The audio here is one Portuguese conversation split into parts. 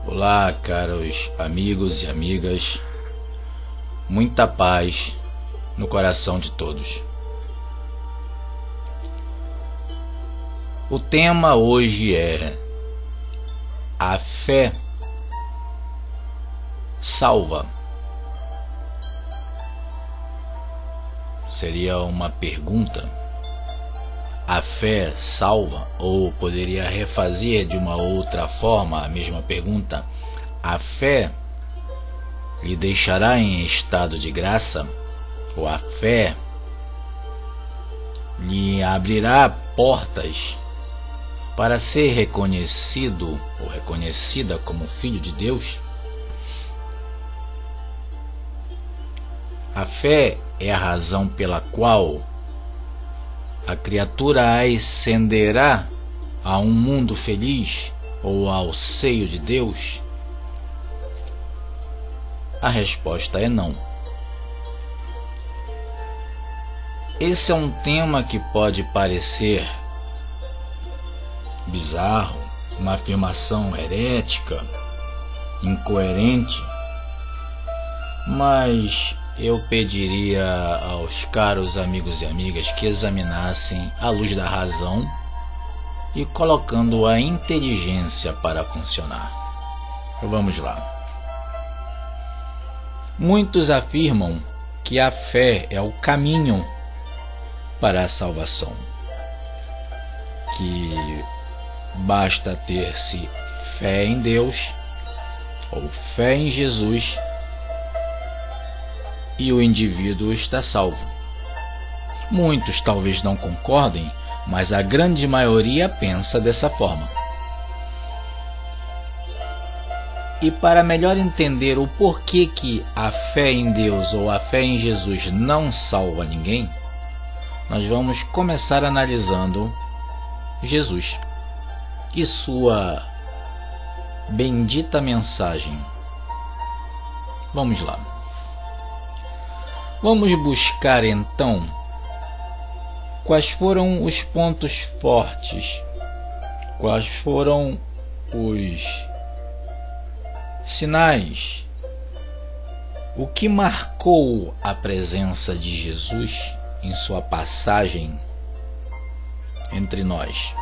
Olá, caros amigos e amigas, muita paz no coração de todos. O tema hoje é: a fé salva. Seria uma pergunta: a fé salva? Ou poderia refazer de uma outra forma a mesma pergunta: a fé lhe deixará em estado de graça? Ou a fé lhe abrirá portas para ser reconhecido ou reconhecida como filho de Deus? A fé é a razão pela qual a criatura ascenderá a um mundo feliz ou ao seio de Deus? A resposta é não. Esse é um tema que pode parecer bizarro, uma afirmação herética, incoerente, mas eu pediria aos caros amigos e amigas que examinassem à luz da razão e colocando a inteligência para funcionar. Vamos lá. Muitos afirmam que a fé é o caminho para a salvação, que basta ter-se fé em Deus ou fé em Jesus e o indivíduo está salvo. Muitos talvez não concordem, mas a grande maioria pensa dessa forma. E para melhor entender o porquê que a fé em Deus ou a fé em Jesus não salva ninguém, nós vamos começar analisando Jesus e sua bendita mensagem. Vamos lá. Vamos buscar então quais foram os pontos fortes, quais foram os sinais, o que marcou a presença de Jesus em sua passagem entre nós.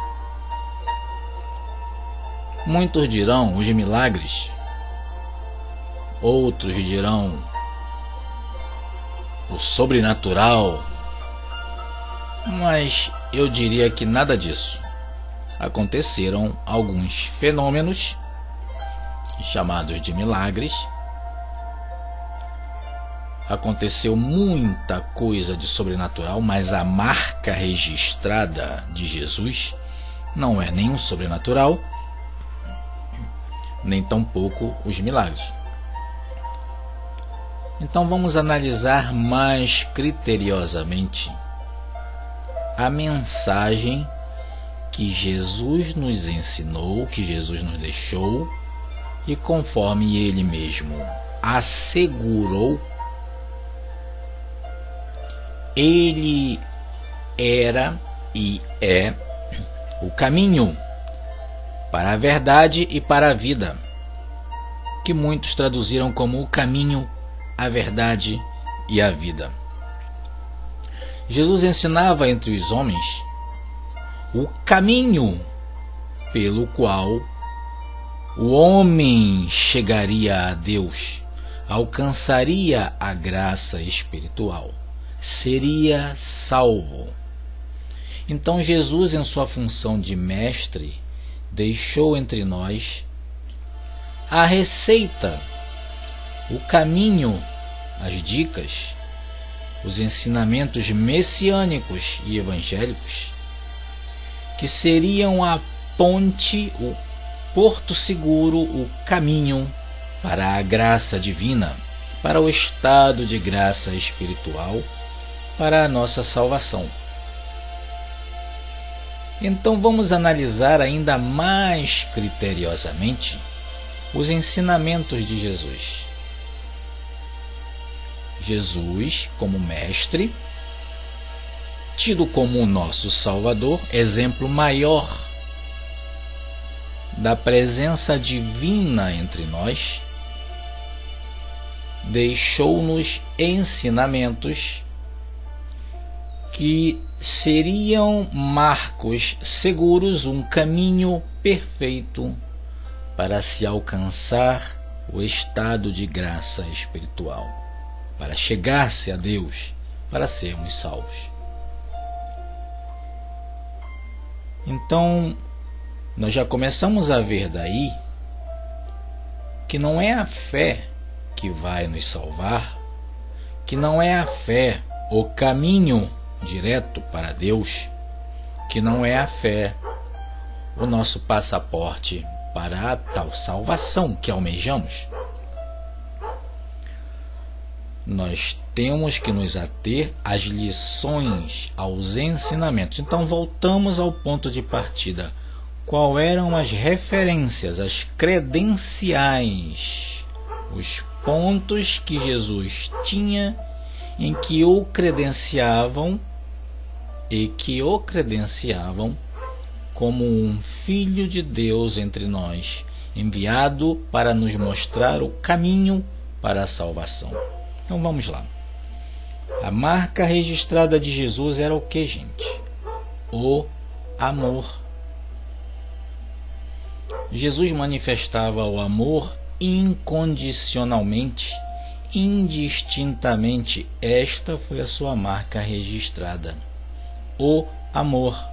Muitos dirão os milagres, outros dirão o sobrenatural, mas eu diria que nada disso. Aconteceram alguns fenômenos chamados de milagres, aconteceu muita coisa de sobrenatural, mas a marca registrada de Jesus não é nenhum sobrenatural, nem tampouco os milagres. Então vamos analisar mais criteriosamente a mensagem que Jesus nos ensinou, que Jesus nos deixou, e conforme ele mesmo assegurou, ele era e é o caminho para a verdade e para a vida, que muitos traduziram como o caminho, a verdade e a vida. Jesus ensinava entre os homens o caminho pelo qual o homem chegaria a Deus, alcançaria a graça espiritual, seria salvo. Então Jesus, em sua função de mestre, deixou entre nós a receita, o caminho, as dicas, os ensinamentos messiânicos e evangélicos, que seriam a ponte, o porto seguro, o caminho para a graça divina, para o estado de graça espiritual, para a nossa salvação. Então vamos analisar ainda mais criteriosamente os ensinamentos de Jesus. Jesus, como mestre, tido como o nosso Salvador, exemplo maior da presença divina entre nós, deixou-nos ensinamentos que seriam marcos seguros, um caminho perfeito para se alcançar o estado de graça espiritual, para chegar-se a Deus, para sermos salvos. Então, nós já começamos a ver daí que não é a fé que vai nos salvar, que não é a fé o caminho direto para Deus, que não é a fé o nosso passaporte para a tal salvação que almejamos. Nós temos que nos ater às lições, aos ensinamentos. Então voltamos ao ponto de partida. Quais eram as referências, as credenciais, os pontos que Jesus tinha em que o credenciavam como um filho de Deus entre nós, enviado para nos mostrar o caminho para a salvação. Então vamos lá. A marca registrada de Jesus era o que, gente? O amor. Jesus manifestava o amor incondicionalmente, indistintamente. Esta foi a sua marca registrada. O amor.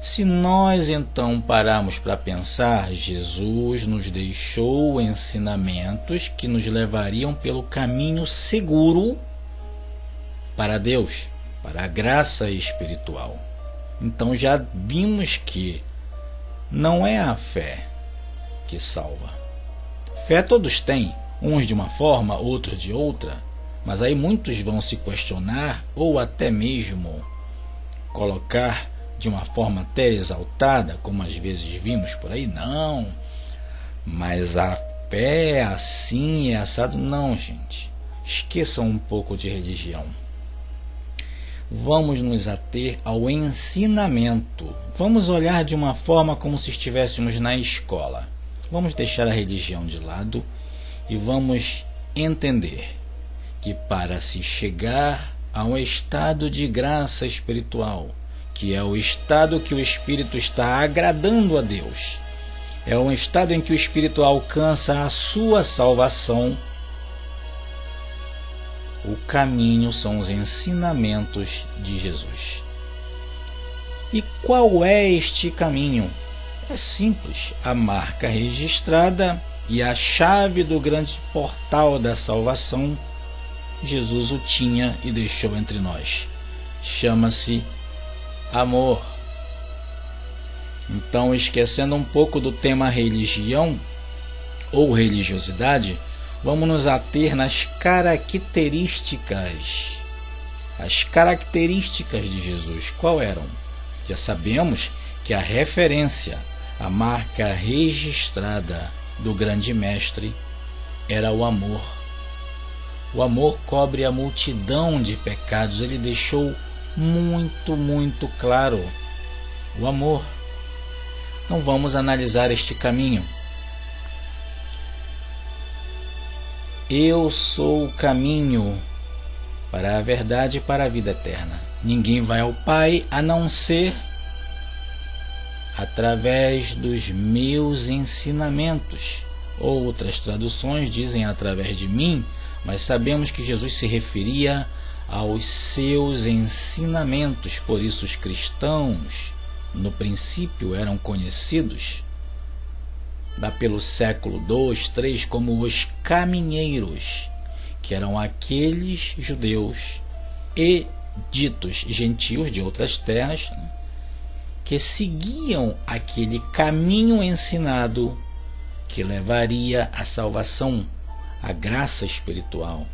Se nós então pararmos para pensar, Jesus nos deixou ensinamentos que nos levariam pelo caminho seguro para Deus, para a graça espiritual. Então já vimos que não é a fé que salva. Fé todos têm, uns de uma forma, outros de outra, mas aí muitos vão se questionar ou até mesmo colocar de uma forma até exaltada, como às vezes vimos por aí. Não, mas a fé assim é assado. Não, gente, esqueçam um pouco de religião. Vamos nos ater ao ensinamento. Vamos olhar de uma forma como se estivéssemos na escola. Vamos deixar a religião de lado e vamos entender que para se chegar a um estado de graça espiritual, que é o estado que o Espírito está agradando a Deus, é um estado em que o Espírito alcança a sua salvação, o caminho são os ensinamentos de Jesus. E qual é este caminho? É simples, a marca registrada e a chave do grande portal da salvação, Jesus o tinha e deixou entre nós. Chama-se amor. Então, esquecendo um pouco do tema religião ou religiosidade, vamos nos ater nas características. As características de Jesus, qual eram? Já sabemos que a referência, a marca registrada do grande mestre era o amor. O amor cobre a multidão de pecados. Ele deixou muito claro o amor. Então vamos analisar este caminho. Eu sou o caminho para a verdade e para a vida eterna. Ninguém vai ao Pai a não ser através dos meus ensinamentos. Outras traduções dizem através de mim, mas sabemos que Jesus se referia aos seus ensinamentos. Por isso os cristãos no princípio eram conhecidos lá pelo século 2, 3 como os caminheiros, que eram aqueles judeus e ditos gentios de outras terras, que seguiam aquele caminho ensinado que levaria à salvação, à graça espiritual.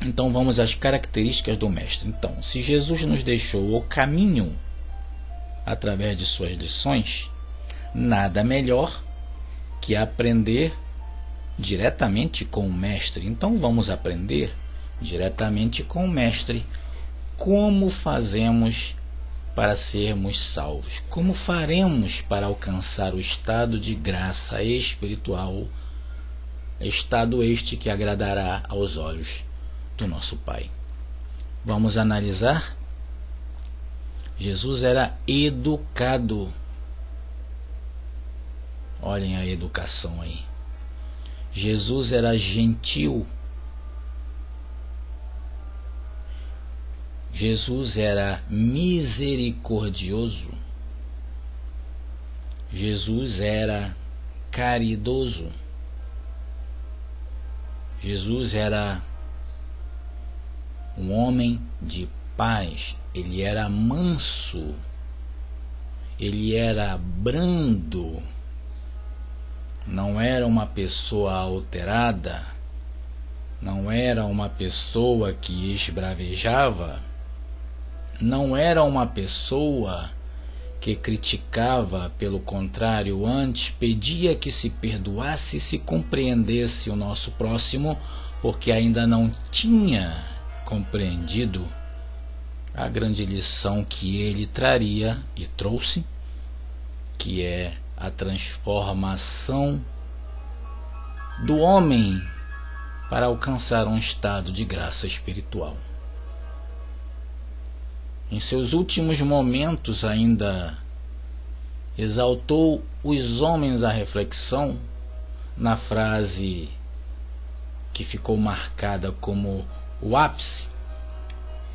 Então vamos às características do mestre. Então, se Jesus nos deixou o caminho através de suas lições, nada melhor que aprender diretamente com o mestre. Então vamos aprender diretamente com o mestre como fazemos para sermos salvos. Como faremos para alcançar o estado de graça espiritual, estado este que agradará aos olhos do nosso Pai? Vamos analisar? Jesus era educado. Olhem a educação aí. Jesus era gentil. Jesus era misericordioso. Jesus era caridoso. Jesus era um homem de paz. Ele era manso. Ele era brando. Não era uma pessoa alterada. Não era uma pessoa que esbravejava. Não era uma pessoa que criticava, pelo contrário, antes pedia que se perdoasse e se compreendesse o nosso próximo, porque ainda não tinha compreendido a grande lição que ele traria e trouxe, que é a transformação do homem para alcançar um estado de graça espiritual. Em seus últimos momentos ainda exaltou os homens à reflexão na frase que ficou marcada como o ápice,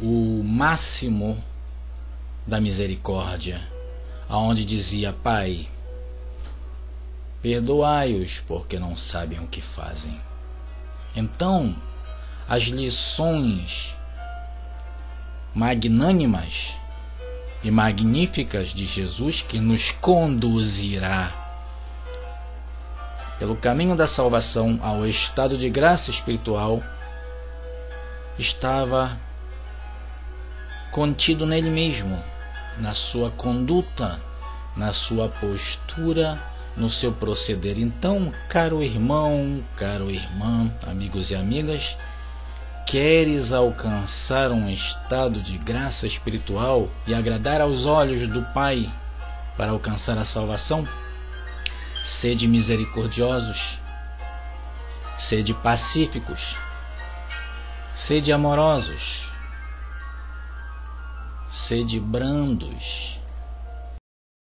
o máximo da misericórdia, aonde dizia: Pai, perdoai-os porque não sabem o que fazem. Então, as lições magnânimas e magníficas de Jesus, que nos conduzirá pelo caminho da salvação ao estado de graça espiritual, estava contido nele mesmo, na sua conduta, na sua postura, no seu proceder. Então, caro irmão, caro irmã, amigos e amigas, queres alcançar um estado de graça espiritual e agradar aos olhos do Pai para alcançar a salvação? Sede misericordiosos, sede pacíficos, sede amorosos, sede brandos,